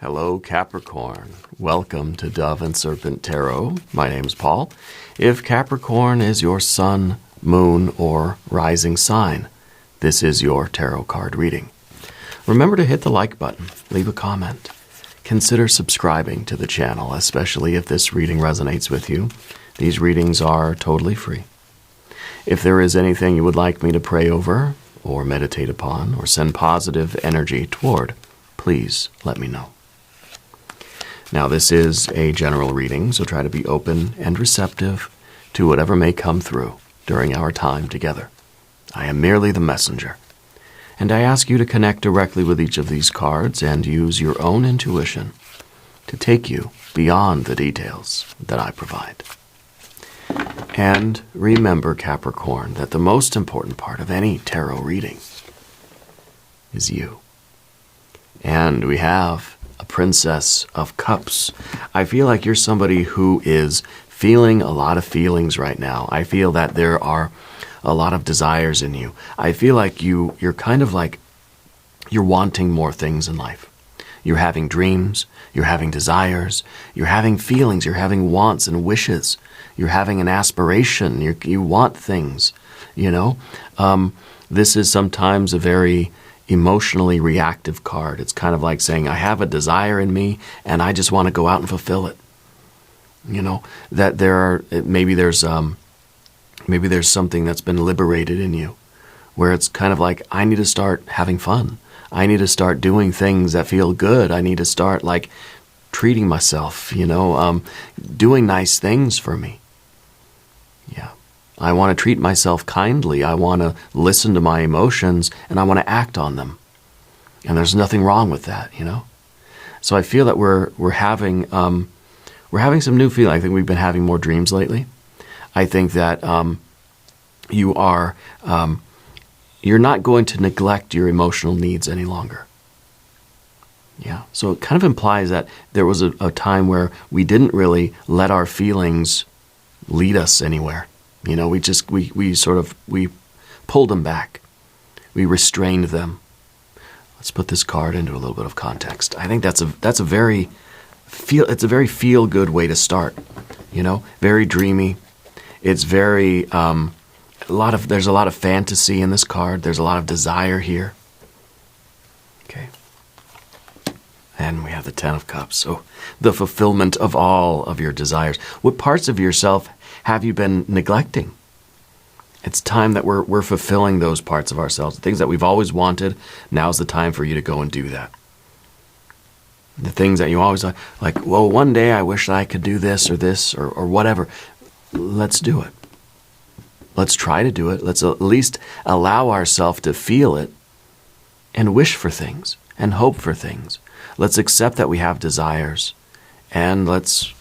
Hello, Capricorn. Welcome to Dove and Serpent Tarot. My name's Paul. If Capricorn is your sun, moon, or rising sign, this is your tarot card reading. Remember to hit the like button, leave a comment. Consider subscribing to the channel, especially if this reading resonates with you. These readings are totally free. If there is anything you would like me to pray over, or meditate upon, or send positive energy toward, please let me know. Now, this is a general reading, so try to be open and receptive to whatever may come through during our time together. I am merely the messenger, and I ask you to connect directly with each of these cards and use your own intuition to take you beyond the details that I provide. And remember, Capricorn, that the most important part of any tarot reading is you. And we have a Princess of Cups. I feel like you're somebody who is feeling a lot of feelings right now. I feel that there are a lot of desires in you. I feel like you're kind of like you're wanting more things in life. You're having dreams, you're having desires, you're having feelings, you're having wants and wishes. You're having an aspiration, you want things, you know. This is sometimes a very emotionally reactive card. It's kind of like saying, I have a desire in me and I just want to go out and fulfill it. You know, that maybe there's something that's been liberated in you where it's kind of like, I need to start having fun. I need to start doing things that feel good. I need to start like treating myself, you know, doing nice things for me. Yeah. I want to treat myself kindly. I want to listen to my emotions and I want to act on them. And there's nothing wrong with that, you know. So I feel that we're having some new feeling. I think we've been having more dreams lately. I think that you're not going to neglect your emotional needs any longer. Yeah. So it kind of implies that there was a time where we didn't really let our feelings lead us anywhere. You know, we pulled them back. We restrained them. Let's put this card into a little bit of context. I think that's a very feel good way to start. You know, very dreamy. It's very there's a lot of fantasy in this card. There's a lot of desire here. Okay. And we have the Ten of Cups. So the fulfillment of all of your desires. What parts of yourself have you been neglecting? It's time that we're fulfilling those parts of ourselves. The things that we've always wanted, now's the time for you to go and do that. The things that you always like, well, one day I wish I could do this or whatever. Let's do it. Let's try to do it. Let's at least allow ourselves to feel it and wish for things and hope for things. Let's accept that we have desires and let's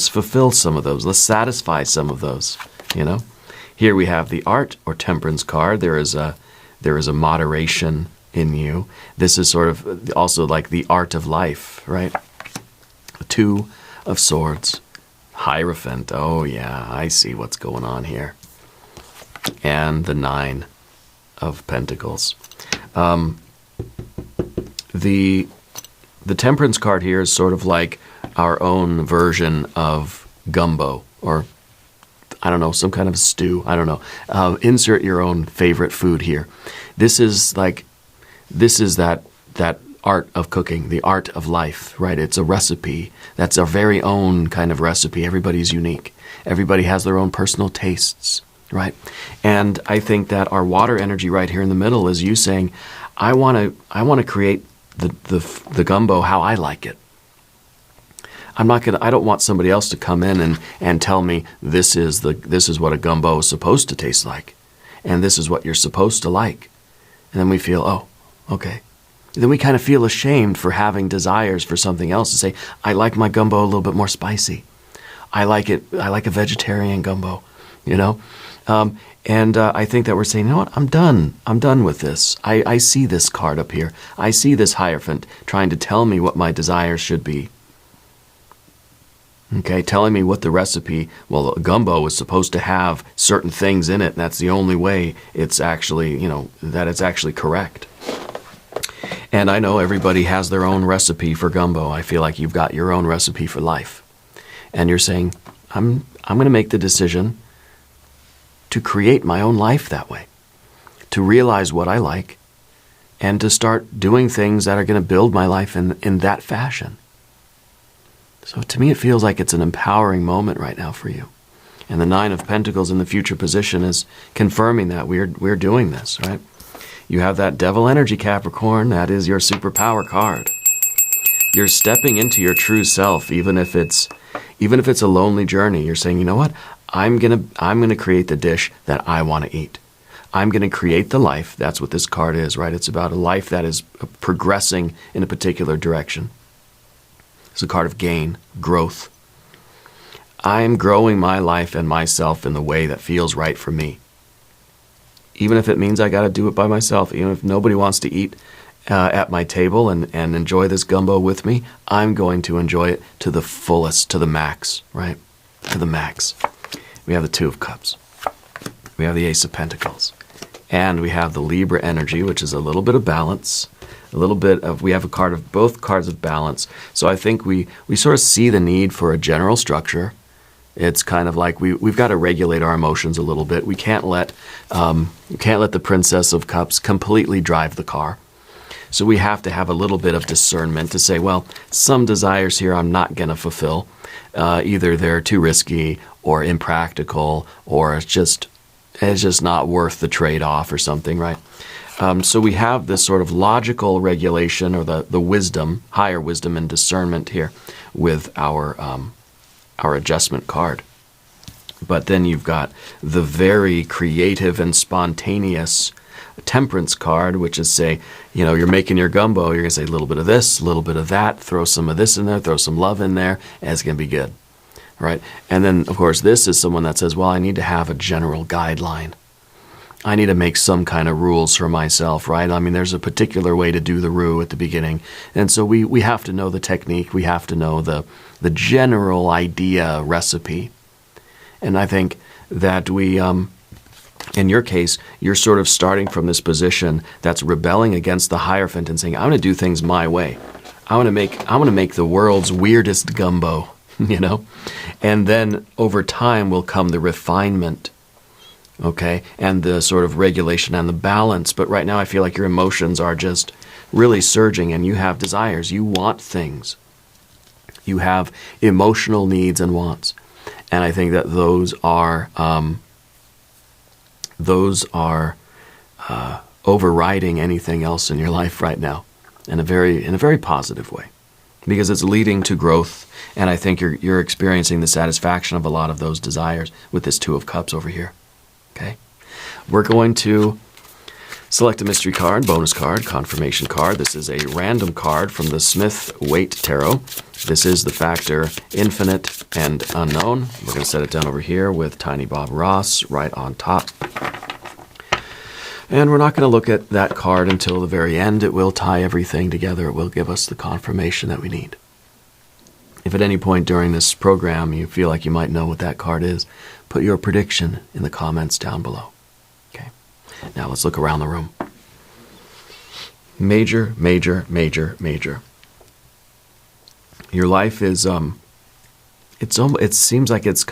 fulfill some of those. Let's satisfy some of those, you know. Here we have the Art or Temperance card. There is a moderation in you. This is sort of also like the art of life, right? The Two of Swords. Hierophant. Oh yeah, I see what's going on here. And the Nine of Pentacles. The Temperance card here is sort of like our own version of gumbo, or I don't know, some kind of stew. I don't know. Insert your own favorite food here. This is that art of cooking, the art of life, right? It's a recipe. That's our very own kind of recipe. Everybody's unique. Everybody has their own personal tastes, right? And I think that our water energy right here in the middle is you saying, I want to create the gumbo how I like it. I don't want somebody else to come in and tell me this is what a gumbo is supposed to taste like, and this is what you're supposed to like. And then we feel, oh, okay. Then we kind of feel ashamed for having desires for something else to say, I like my gumbo a little bit more spicy. I like a vegetarian gumbo, you know? I think that we're saying, you know what, I'm done with this. I see this card up here. I see this Hierophant trying to tell me what my desires should be. Okay, telling me what the recipe, well, a gumbo is supposed to have certain things in it, and that's the only way it's actually, you know, that it's actually correct. And I know everybody has their own recipe for gumbo. I feel like you've got your own recipe for life. And you're saying, I'm going to make the decision to create my own life that way, to realize what I like, and to start doing things that are going to build my life in that fashion. So to me, it feels like it's an empowering moment right now for you. And the Nine of Pentacles in the future position is confirming that we're doing this, right? You have that devil energy, Capricorn. That is your superpower card. You're stepping into your true self, even if it's a lonely journey. You're saying, you know what? I'm gonna create the dish that I want to eat. I'm gonna create the life. That's what this card is, right? It's about a life that is progressing in a particular direction. It's a card of gain, growth. I'm growing my life and myself in the way that feels right for me. Even if it means I got to do it by myself, even if nobody wants to eat at my table and enjoy this gumbo with me, I'm going to enjoy it to the fullest, to the max, right? To the max. We have the Two of Cups. We have the Ace of Pentacles. And we have the Libra energy, which is a little bit of balance. We have a card of both cards of balance. So I think we sort of see the need for a general structure. It's kind of like we've got to regulate our emotions a little bit. We can't let the Princess of Cups completely drive the car. So we have to have a little bit of discernment to say, well, some desires here I'm not going to fulfill. Either they're too risky or impractical, or it's just not worth the trade-off or something, right? So we have this sort of logical regulation, or the wisdom, higher wisdom and discernment here with our adjustment card. But then you've got the very creative and spontaneous Temperance card, which is, say, you're making your gumbo, you're going to say a little bit of this, a little bit of that, throw some of this in there, throw some love in there, and it's going to be good, right? And then, of course, this is someone that says, well, I need to have a general guideline. I need to make some kind of rules for myself, right? I mean, there's a particular way to do the roux at the beginning. And so we have to know the technique. We have to know the general idea recipe. And I think that in your case, you're sort of starting from this position that's rebelling against the Hierophant and saying, I'm going to do things my way. I want to make the world's weirdest gumbo, And then over time will come the refinement. Okay, and the sort of regulation and the balance. But right now I feel like your emotions are just really surging, and you have desires. You want things. You have emotional needs and wants. And I think that those are overriding anything else in your life right now in a very positive way, because it's leading to growth. And I think you're experiencing the satisfaction of a lot of those desires with this Two of Cups over here. Okay, we're going to select a mystery card, bonus card, confirmation card. This is a random card from the Smith-Waite Tarot. This is the factor infinite and unknown. We're going to set it down over here with Tiny Bob Ross right on top. And we're not going to look at that card until the very end. It will tie everything together. It will give us the confirmation that we need. If at any point during this program you feel like you might know what that card is, put your prediction in the comments down below. Okay. Now let's look around the room. Major, major, major, major. Your life is it seems like it's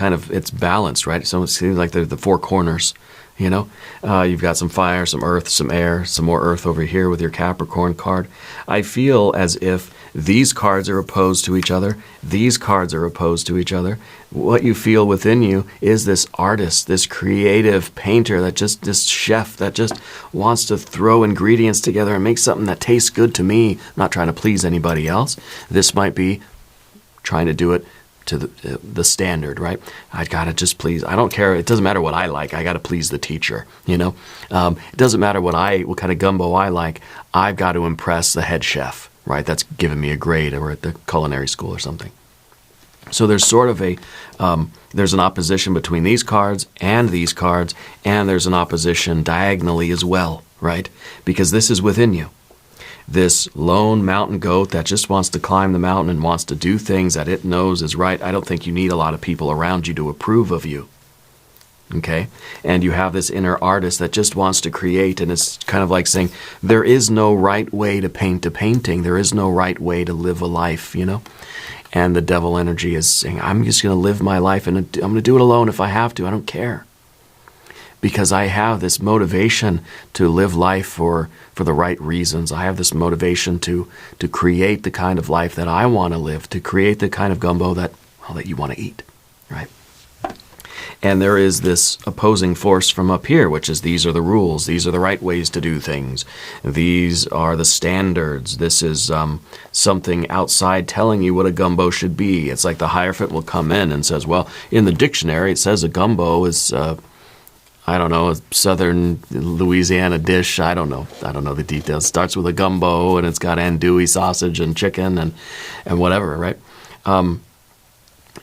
balanced, right? So it seems like the four corners. You've got some fire, some earth, some air, some more earth over here with your Capricorn card. I feel as if these cards are opposed to each other. These cards are opposed to each other. What you feel within you is this artist, this creative painter, this chef that just wants to throw ingredients together and make something that tastes good to me, not trying to please anybody else. This might be trying to do it to the standard, right? I gotta just please. I don't care. It doesn't matter what I like. I gotta please the teacher. It doesn't matter what kind of gumbo I like. I've got to impress the head chef, right? That's giving me a grade, or at the culinary school or something. So there's sort of there's an opposition between these cards, and there's an opposition diagonally as well, right? Because this is within you. This lone mountain goat that just wants to climb the mountain and wants to do things that it knows is right. I don't think you need a lot of people around you to approve of you. Okay? And you have this inner artist that just wants to create, and it's kind of like saying, there is no right way to paint a painting. There is no right way to live a life, you know? And the devil energy is saying, I'm just going to live my life, and I'm going to do it alone if I have to. I don't care. Because I have this motivation to live life for the right reasons. I have this motivation to create the kind of life that I want to live, to create the kind of gumbo that you want to eat, right? And there is this opposing force from up here, which is these are the rules. These are the right ways to do things. These are the standards. This is something outside telling you what a gumbo should be. It's like the Hierophant will come in and says, well, in the dictionary it says a gumbo is, I don't know, a southern Louisiana dish. I don't know the details. It starts with a gumbo, and it's got andouille sausage and chicken and whatever, right?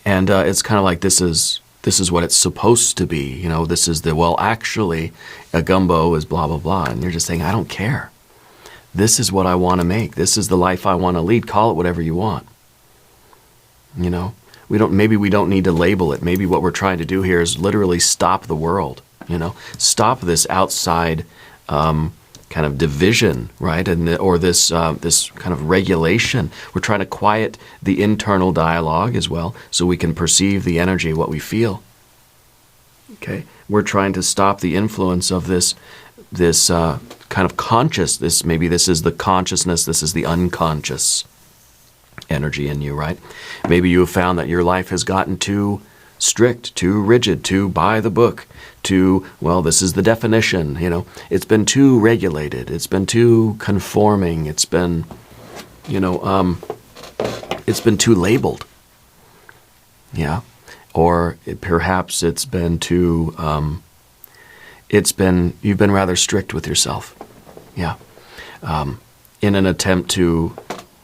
It's kind of like this is what it's supposed to be. You know, this is actually, a gumbo is blah, blah, blah. And you're just saying, I don't care. This is what I want to make. This is the life I want to lead. Call it whatever you want. You know, maybe we don't need to label it. Maybe what we're trying to do here is literally stop the world, you know, stop this outside kind of division, right? Or this kind of regulation. We're trying to quiet the internal dialogue as well, so we can perceive the energy of what we feel. Okay, we're trying to stop the influence of this kind of conscious. Maybe this is the consciousness. This is the unconscious energy in you, right? Maybe you have found that your life has gotten too strict, too rigid, too by the book, too, this is the definition, you know. It's been too regulated. It's been too conforming. It's been, it's been too labeled. Yeah. Or perhaps it's been too, you've been rather strict with yourself. Yeah. In an attempt to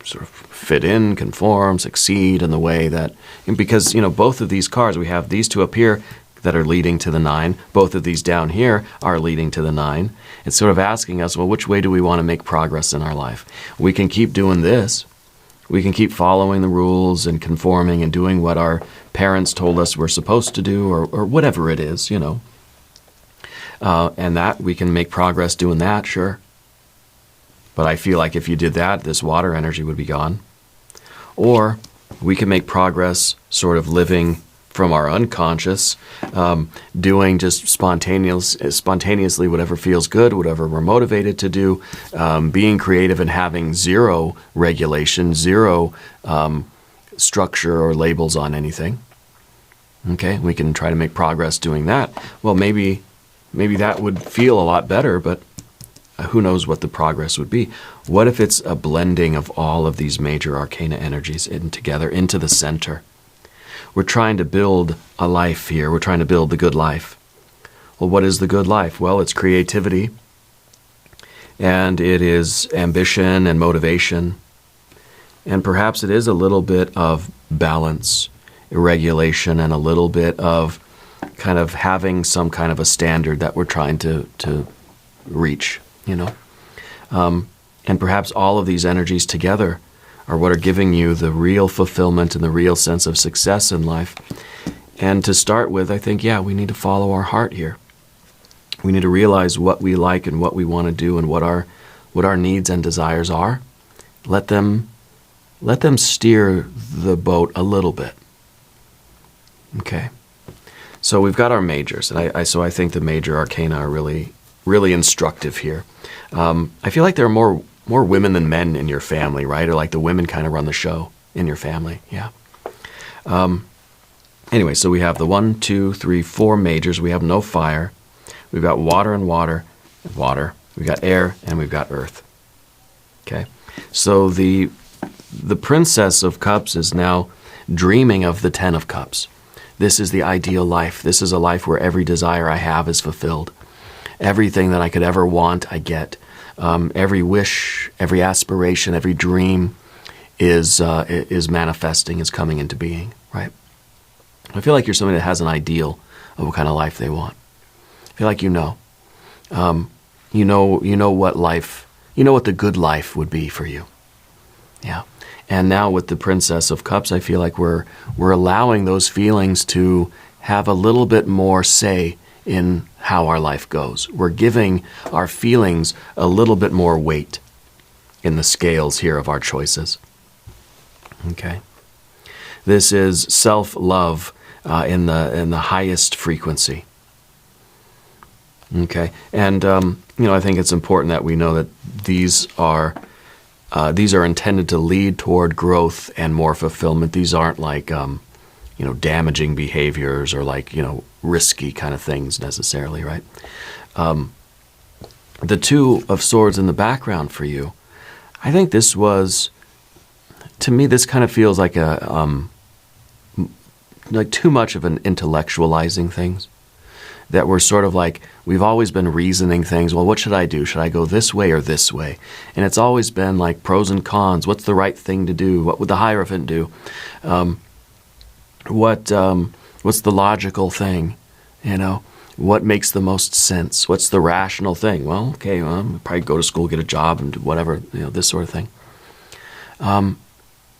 sort of fit in, conform, succeed in the way that, because, both of these cards, we have these two up here that are leading to the 9. Both of these down here are leading to the 9. It's sort of asking us, which way do we want to make progress in our life? We can keep doing this. We can keep following the rules and conforming and doing what our parents told us we're supposed to do, or whatever it is, and that we can make progress doing that, sure. But I feel like if you did that, this water energy would be gone. Or we can make progress sort of living from our unconscious, doing just spontaneously whatever feels good, whatever we're motivated to do, being creative and having zero regulation, zero structure or labels on anything. Okay, we can try to make progress doing that. Well, maybe that would feel a lot better, but who knows what the progress would be. What if it's a blending of all of these major arcana energies together into the center? We're trying to build a life here. We're trying to build the good life. Well, what is the good life? Well, it's creativity, and it is ambition and motivation, and perhaps it is a little bit of balance, regulation, and a little bit of kind of having some kind of a standard that we're trying to reach, and perhaps all of these energies together are what are giving you the real fulfillment and the real sense of success in life. And to start with, I think, we need to follow our heart here. We need to realize what we like and what we want to do and what our needs and desires are. Let them steer the boat a little bit. Okay. So we've got our majors, and so I think the major arcana are really, really instructive here. I feel like there are more women than men in your family, right? Or like the women kind of run the show in your family, yeah. Anyway, so we have the 1, 2, 3, 4 majors. We have no fire. We've got water and water and water. We've got air and we've got earth. Okay, so the Princess of Cups is now dreaming of the 10 of Cups. This is the ideal life. This is a life where every desire I have is fulfilled. Everything that I could ever want, I get. Every wish, every aspiration, every dream is manifesting, is coming into being, right? I feel like you're somebody that has an ideal of what kind of life they want. I feel like you know what life, what the good life would be for you. Yeah. And now with the Princess of Cups, I feel like we're allowing those feelings to have a little bit more say in how our life goes. We're giving our feelings a little bit more weight in the scales here of our choices. Okay? This is self-love in the highest frequency. Okay? And, I think it's important that we know that these are intended to lead toward growth and more fulfillment. These aren't like, damaging behaviors or like, risky kind of things necessarily, right? The Two of Swords in the background for you, I think this was, to me, this kind of feels like like too much of an intellectualizing things. That we're sort of like, we've always been reasoning things. Well, what should I do? Should I go this way or this way? And it's always been like pros and cons. What's the right thing to do? What would the Hierophant do? What's the logical thing? What makes the most sense? What's the rational thing? Well, okay, I'll probably go to school, get a job, and do whatever, this sort of thing.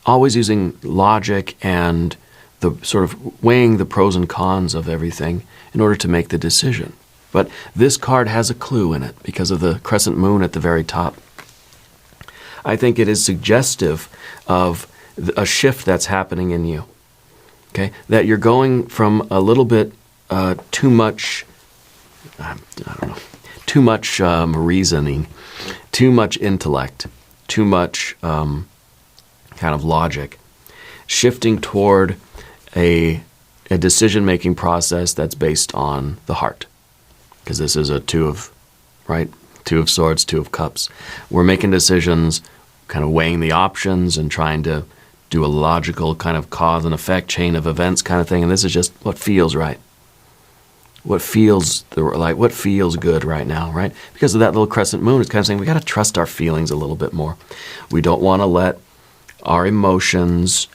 Always using logic and the sort of weighing the pros and cons of everything in order to make the decision. But this card has a clue in it because of the crescent moon at the very top. I think it is suggestive of a shift that's happening in you. Okay, that you're going from a little bit too much, too much reasoning, too much intellect, too much kind of logic, shifting toward a decision-making process that's based on the heart. Because this is a Two of Swords, Two of Cups. We're making decisions, kind of weighing the options and trying to do a logical kind of cause and effect chain of events kind of thing. And this is just what feels right. What feels good right now, right? Because of that little crescent moon, it's kind of saying we got to trust our feelings a little bit more. We don't want to let our emotions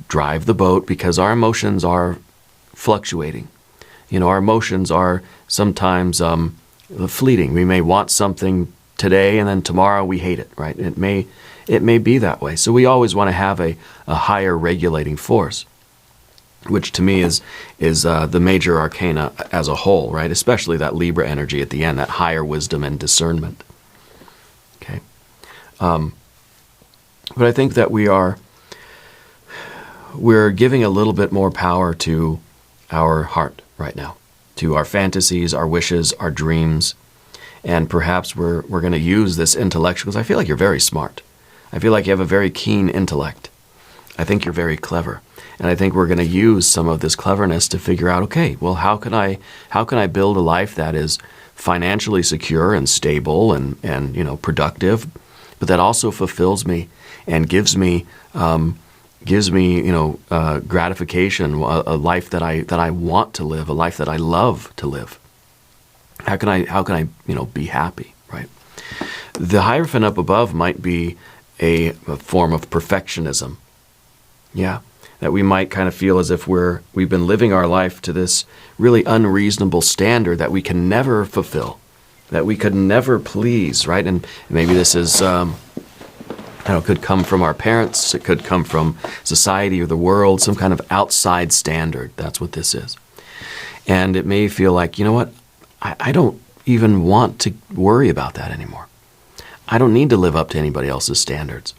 drive the boat because our emotions are fluctuating. Our emotions are sometimes fleeting. We may want something today and then tomorrow we hate it, right? It may be that way. So we always want to have a higher regulating force, which to me is the major arcana as a whole, right? Especially that Libra energy at the end, that higher wisdom and discernment. Okay. But I think that we're giving a little bit more power to our heart right now, to our fantasies, our wishes, our dreams, and perhaps we're going to use this intellectual, because I feel like you're very smart. I feel like you have a very keen intellect. I think you're very clever. And I think we're going to use some of this cleverness to figure out, okay, well, how can I build a life that is financially secure and stable and productive, but that also fulfills me and gives me gratification, a life that I want to live, a life that I love to live. How can I be happy, right? The Hierophant up above might be a form of perfectionism. Yeah, that we might kind of feel as if we've been living our life to this really unreasonable standard that we can never fulfill, that we could never please, right? And maybe this is, could come from our parents, it could come from society or the world, some kind of outside standard. That's what this is. And it may feel like, I don't even want to worry about that anymore. I don't need to live up to anybody else's standards.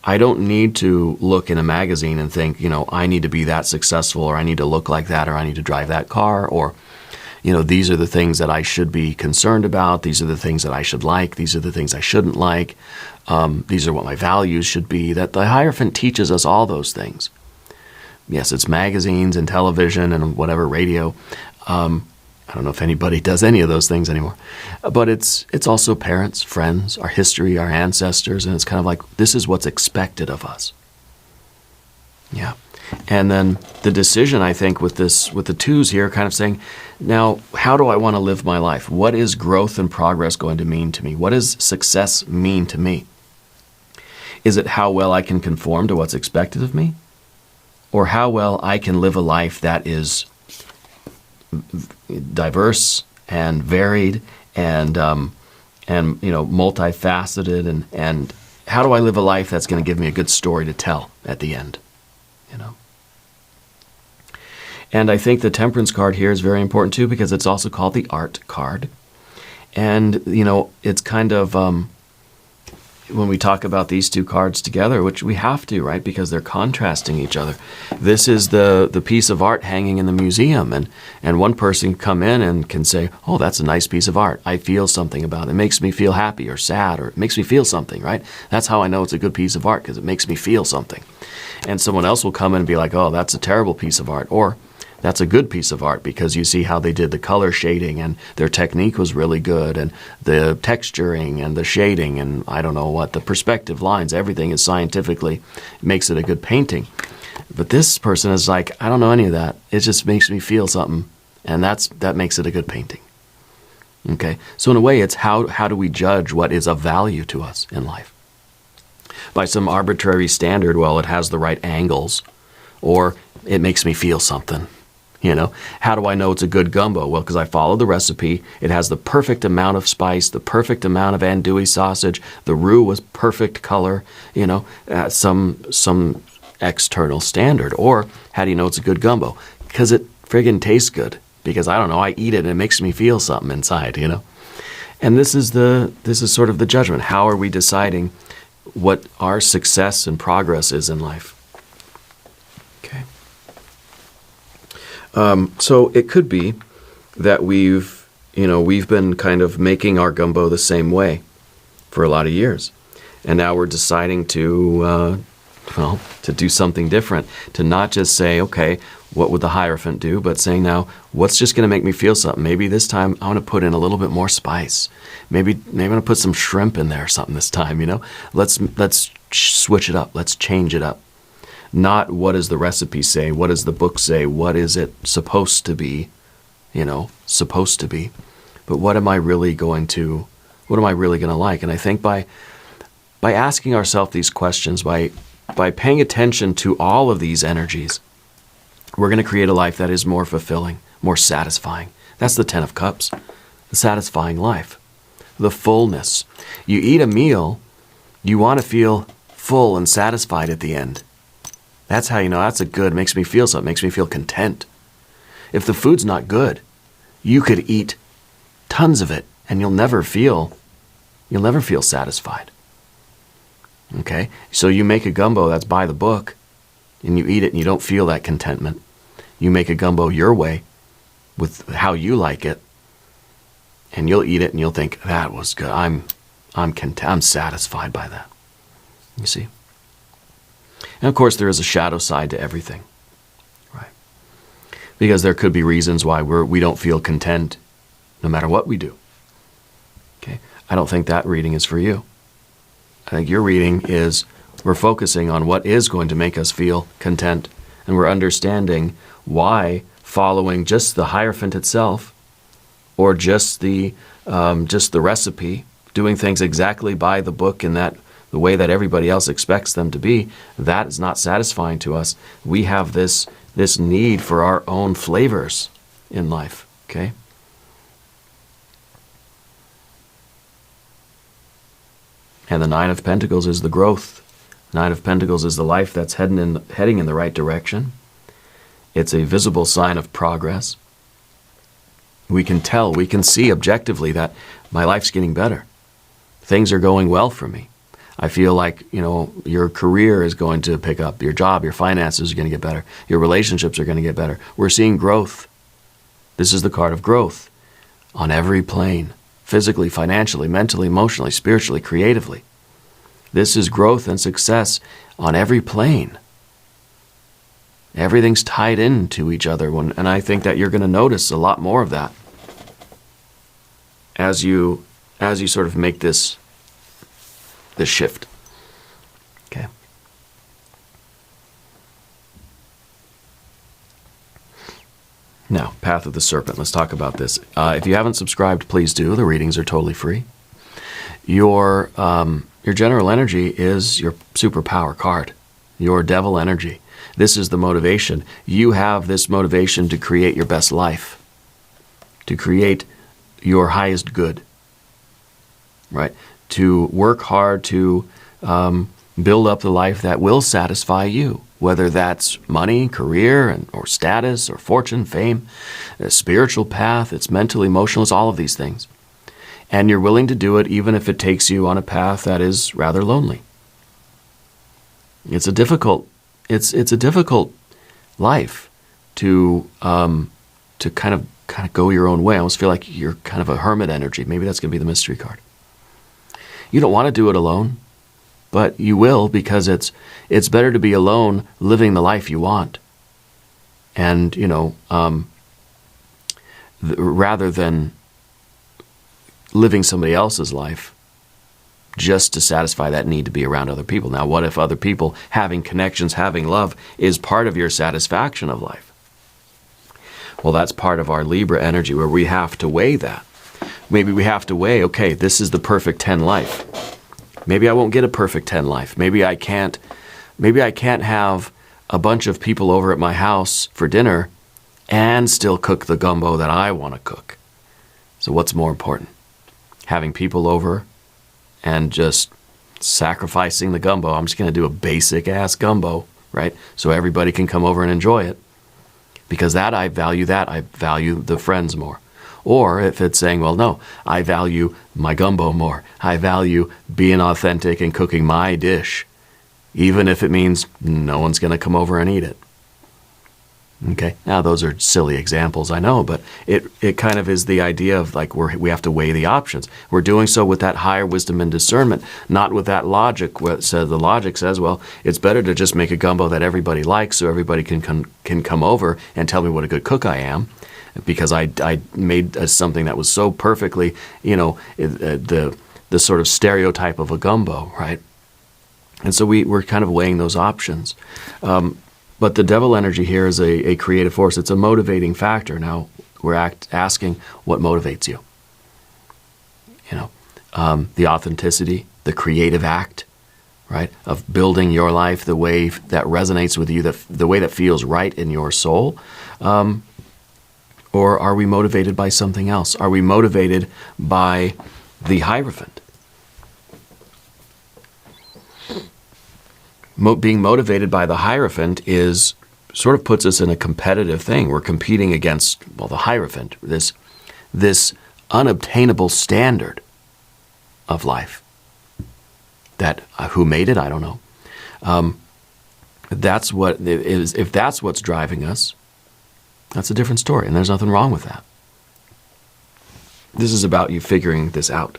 I don't need to look in a magazine and think, I need to be that successful, or I need to look like that, or I need to drive that car, or, these are the things that I should be concerned about. These are the things that I should like. These are the things I shouldn't like. These are what my values should be. That the Hierophant teaches us all those things. Yes, it's magazines and television and whatever, radio. I don't know if anybody does any of those things anymore. But it's also parents, friends, our history, our ancestors, and it's kind of like, this is what's expected of us. Yeah. And then the decision, I think, with the twos here, kind of saying, now, how do I want to live my life? What is growth and progress going to mean to me? What does success mean to me? Is it how well I can conform to what's expected of me? Or how well I can live a life that is diverse and varied and multifaceted, and how do I live a life that's going to give me a good story to tell at the end? And I think the Temperance card here is very important too, because it's also called the Art card. And, you know, it's kind of, when we talk about these two cards together, which we have to, right, because they're contrasting each other. This is the piece of art hanging in the museum, and one person can come in and can say, oh, that's a nice piece of art. I feel something about it. It makes me feel happy or sad, or it makes me feel something, right? That's how I know it's a good piece of art, because it makes me feel something. And someone else will come in and be like, oh, that's a terrible piece of art, or that's a good piece of art, because you see how they did the color shading, and their technique was really good, and the texturing and the shading, and I don't know what, the perspective lines, everything is scientifically makes it a good painting. But this person is like, I don't know any of that. It just makes me feel something, and that makes it a good painting. Okay, so in a way, it's how do we judge what is of value to us in life? By some arbitrary standard, well, it has the right angles, or it makes me feel something. You know, how do I know it's a good gumbo? Well, because I followed the recipe. It has the perfect amount of spice, the perfect amount of andouille sausage. The roux was perfect color, you know, some external standard. Or how do you know it's a good gumbo? Because it friggin' tastes good. Because, I don't know, I eat it and it makes me feel something inside, you know. And this is sort of the judgment. How are we deciding what our success and progress is in life? Okay. So it could be that we've been kind of making our gumbo the same way for a lot of years. And now we're deciding to do something different, to not just say, okay, what would the Hierophant do, but saying now, what's just going to make me feel something? Maybe this time I want to put in a little bit more spice. Maybe I'm going to put some shrimp in there or something this time, you know? Let's switch it up. Let's change it up. Not what does the recipe say? What does the book say? What is it supposed to be? You know, supposed to be. But what am I really going to like? And I think by asking ourselves these questions, by paying attention to all of these energies, we're going to create a life that is more fulfilling, more satisfying. That's the 10 of Cups, the satisfying life, the fullness. You eat a meal, you want to feel full and satisfied at the end. That's how you know that's makes me feel something, makes me feel content. If the food's not good, you could eat tons of it and you'll never feel satisfied. Okay? So you make a gumbo that's by the book and you eat it and you don't feel that contentment. You make a gumbo your way with how you like it and you'll eat it and you'll think, that was good. I'm content. I'm satisfied by that. You see? And of course, there is a shadow side to everything, right? Because there could be reasons why we don't feel content no matter what we do. Okay? I don't think that reading is for you. I think your reading is we're focusing on what is going to make us feel content, and we're understanding why following just the Hierophant itself, or just the recipe, doing things exactly by the book in that the way that everybody else expects them to be, that is not satisfying to us. We have this need for our own flavors in life, okay? And the 9 of Pentacles is the growth. 9 of Pentacles is the life that's heading in the right direction. It's a visible sign of progress. We can tell, we can see objectively that my life's getting better. Things are going well for me. I feel like, you know, your career is going to pick up, your job, your finances are going to get better, your relationships are going to get better. We're seeing growth. This is the card of growth on every plane, physically, financially, mentally, emotionally, spiritually, creatively. This is growth and success on every plane. Everything's tied into each other, and I think that you're going to notice a lot more of that as you sort of make this shift. Okay. Now, Path of the Serpent. Let's talk about this. If you haven't subscribed, please do. The readings are totally free. Your general energy is your superpower card, your devil energy. This is the motivation. You have this motivation to create your best life, to create your highest good, right? To work hard to build up the life that will satisfy you. whether that's money, career, or status, or fortune, fame, a spiritual path, it's mental, emotional, it's all of these things. And you're willing to do it even if it takes you on a path that is rather lonely. It's a difficult life to kind of go your own way. I almost feel like you're kind of a hermit energy. Maybe that's going to be the mystery card. You don't want to do it alone, but you will, because it's better to be alone living the life you want. And, rather than living somebody else's life just to satisfy that need to be around other people. Now, what if other people, having connections, having love, is part of your satisfaction of life? Well, that's part of our Libra energy, where we have to weigh that. Maybe we have to weigh, okay, this is the perfect 10 life. Maybe I won't get a perfect 10 life. Maybe I can't have a bunch of people over at my house for dinner and still cook the gumbo that I want to cook. So what's more important? Having people over and just sacrificing the gumbo. I'm just going to do a basic ass gumbo, right? So everybody can come over and enjoy it. Because I value the friends more. Or if it's saying, well, no, I value my gumbo more. I value being authentic and cooking my dish, even if it means no one's going to come over and eat it. Okay, now those are silly examples, I know, but it kind of is the idea of like we have to weigh the options. We're doing so with that higher wisdom and discernment, not with that logic. The logic says, well, it's better to just make a gumbo that everybody likes so everybody can come over and tell me what a good cook I am, because I made something that was so perfectly, the sort of stereotype of a gumbo, right? And so we're kind of weighing those options. But the devil energy here is a creative force. It's a motivating factor. Now, we're asking what motivates you. The authenticity, the creative act, right, of building your life the way that resonates with you, the way that feels right in your soul. Or are we motivated by something else? Are we motivated by the Hierophant? Being motivated by the Hierophant sort of puts us in a competitive thing. We're competing against, well, the Hierophant, this unobtainable standard of life. That who made it? I don't know. That's what it is. If that's what's driving us, that's a different story, and there's nothing wrong with that. This is about you figuring this out.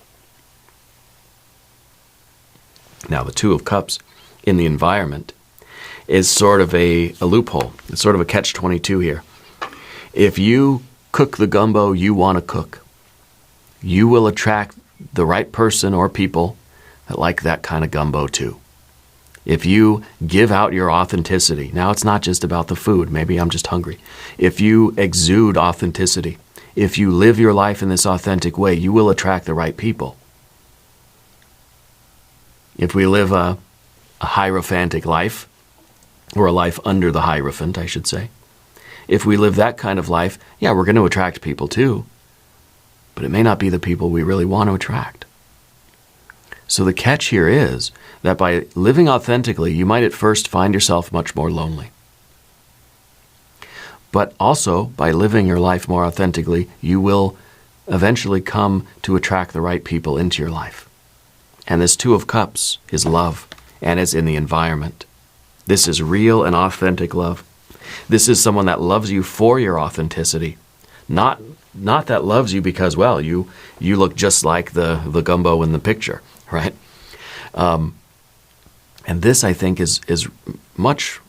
Now, the Two of Cups in the environment is sort of a loophole. It's sort of a catch-22 here. If you cook the gumbo you want to cook, you will attract the right person or people that like that kind of gumbo too. If you give out your authenticity, now it's not just about the food, maybe I'm just hungry. If you exude authenticity, if you live your life in this authentic way, you will attract the right people. If we live a hierophantic life, or a life under the Hierophant, I should say. If we live that kind of life, yeah, we're going to attract people too, but it may not be the people we really want to attract. So the catch here is that by living authentically, you might at first find yourself much more lonely. But also, by living your life more authentically, you will eventually come to attract the right people into your life. And this Two of Cups is love. And it's in the environment. This is real and authentic love. This is someone that loves you for your authenticity. Not that loves you because, well, you look just like the gumbo in the picture, right? And this, I think, is much,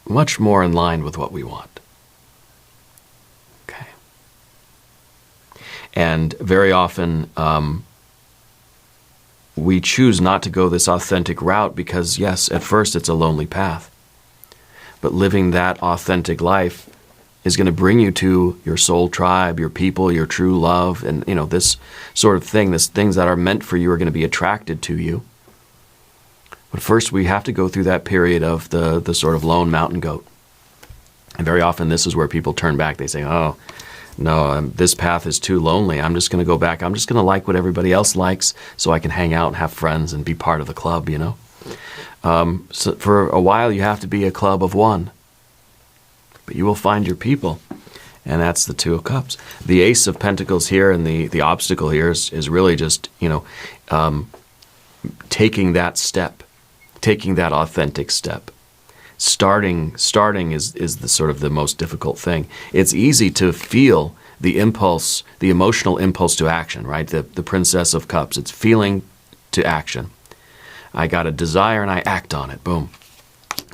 much more in line with what we want. Okay. And very often, we choose not to go this authentic route because, yes, at first it's a lonely path. But living that authentic life is going to bring you to your soul tribe, your people, your true love, and this sort of thing, these things that are meant for you are going to be attracted to you. But first we have to go through that period of the sort of lone mountain goat. And very often this is where people turn back. They say, oh, no, this path is too lonely. I'm just going to go back. I'm just going to like what everybody else likes so I can hang out and have friends and be part of the club, So for a while, you have to be a club of one. But you will find your people. And that's the Two of Cups. The Ace of Pentacles here and the obstacle here is really just, taking that step, taking that authentic step. Starting is the sort of the most difficult thing. It's easy to feel the impulse, the emotional impulse to action, right? The Princess of Cups. It's feeling to action. I got a desire and I act on it. Boom.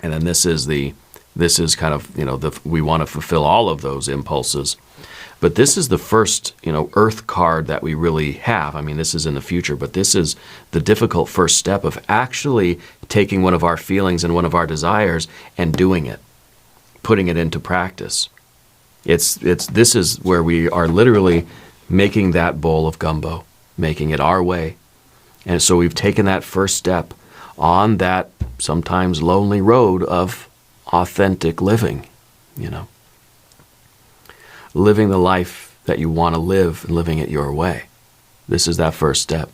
And then this is kind of, we want to fulfill all of those impulses. But this is the first, earth card that we really have. I mean, this is in the future, but this is the difficult first step of actually taking one of our feelings and one of our desires and doing it, putting it into practice. This is where we are literally making that bowl of gumbo, making it our way. And so we've taken that first step on that sometimes lonely road of authentic living, living the life that you want to live and living it your way. This is that first step.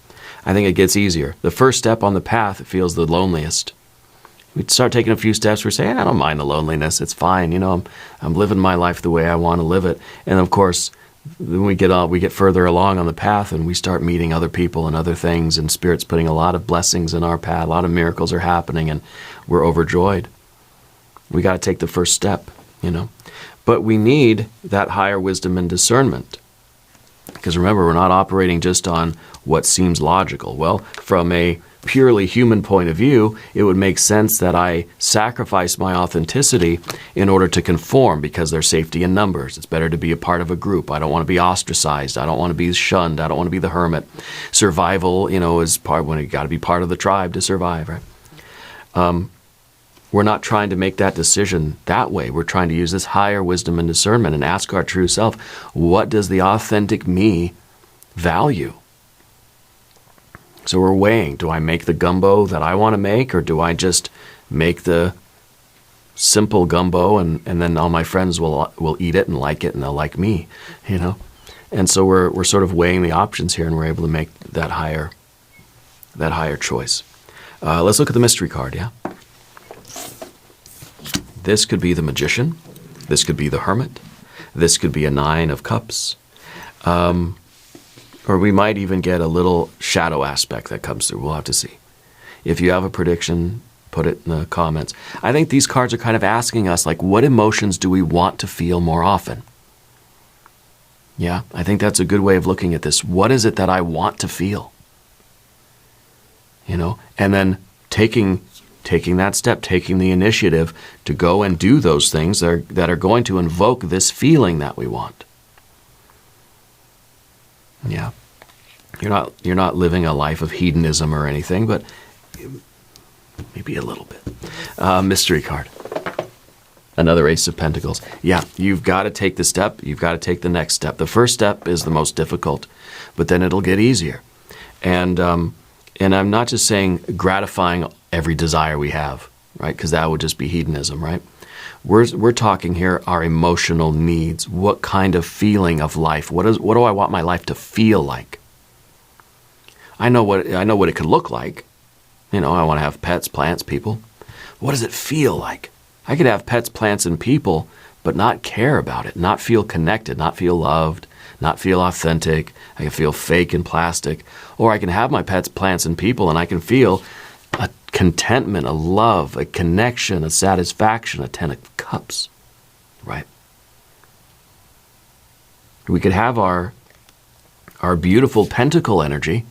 I think it gets easier. The first step on the path, it feels the loneliest. We start taking a few steps, we're saying, I don't mind the loneliness, it's fine, I'm living my life the way I want to live it. And of course, then we get further along on the path and we start meeting other people and other things, and Spirit's putting a lot of blessings in our path, a lot of miracles are happening, and we're overjoyed. We got to take the first step, But we need that higher wisdom and discernment. Because remember, we're not operating just on what seems logical. Well, from a purely human point of view, it would make sense that I sacrifice my authenticity in order to conform, because there's safety in numbers. It's better to be a part of a group. I don't want to be ostracized. I don't want to be shunned. I don't want to be the hermit. Survival, is part when you got to be part of the tribe to survive, right? We're not trying to make that decision that way. We're trying to use this higher wisdom and discernment and ask our true self, what does the authentic me value? So we're weighing, do I make the gumbo that I want to make, or do I just make the simple gumbo and then all my friends will eat it and like it and they'll like me, And so we're sort of weighing the options here, and we're able to make that higher choice. Let's look at the mystery card, yeah? This could be the Magician. This could be the Hermit. This could be a Nine of Cups. Or we might even get a little shadow aspect that comes through. We'll have to see. If you have a prediction, put it in the comments. I think these cards are kind of asking us, what emotions do we want to feel more often? Yeah, I think that's a good way of looking at this. What is it that I want to feel? And then taking that step, taking the initiative to go and do those things that are going to invoke this feeling that we want. Yeah. You're not living a life of hedonism or anything, but maybe a little bit. Mystery card. Another Ace of Pentacles. Yeah, you've got to take the step. You've got to take the next step. The first step is the most difficult, but then it'll get easier. And I'm not just saying gratifying every desire we have, right? Because that would just be hedonism, right? We're talking here our emotional needs. What kind of feeling of life? What do I want my life to feel like? I know what it could look like. I want to have pets, plants, people. What does it feel like? I could have pets, plants, and people, but not care about it, not feel connected, not feel loved, not feel authentic. I can feel fake and plastic. Or I can have my pets, plants, and people, and I can feel a contentment, a love, a connection, a satisfaction, a Ten of Cups, right? We could have our beautiful pentacle energy,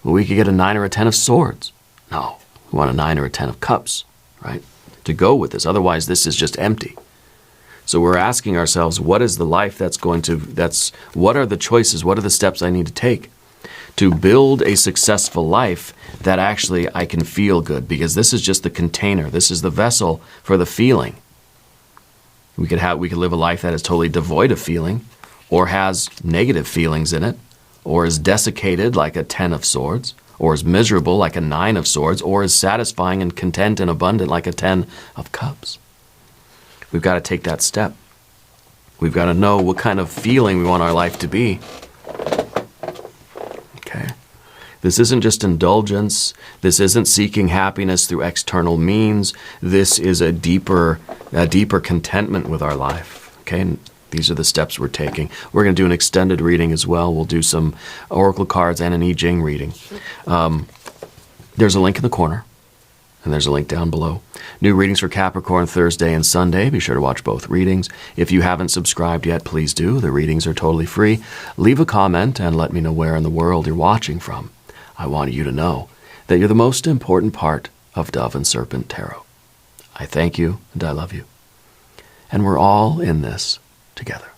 but we could get a 9 or a 10 of swords. No, we want a 9 or a 10 of cups, right? To go with this. Otherwise, this is just empty. So we're asking ourselves, what is the life what are the choices, what are the steps I need to take to build a successful life that actually I can feel good? Because this is just the container. This is the vessel for the feeling. We could live a life that is totally devoid of feeling, or has negative feelings in it, or is desiccated like a 10 of swords, or is miserable like a 9 of swords, or is satisfying and content and abundant like a 10 of cups. We've got to take that step. We've got to know what kind of feeling we want our life to be. Okay. This isn't just indulgence. This isn't seeking happiness through external means. This is a deeper contentment with our life. Okay, and these are the steps we're taking. We're going to do an extended reading as well. We'll do some oracle cards and an I Ching reading. There's a link in the corner, and there's a link down below. New readings for Capricorn Thursday and Sunday. Be sure to watch both readings. If you haven't subscribed yet, please do. The readings are totally free. Leave a comment and let me know where in the world you're watching from. I want you to know that you're the most important part of Dove and Serpent Tarot. I thank you and I love you. And we're all in this together.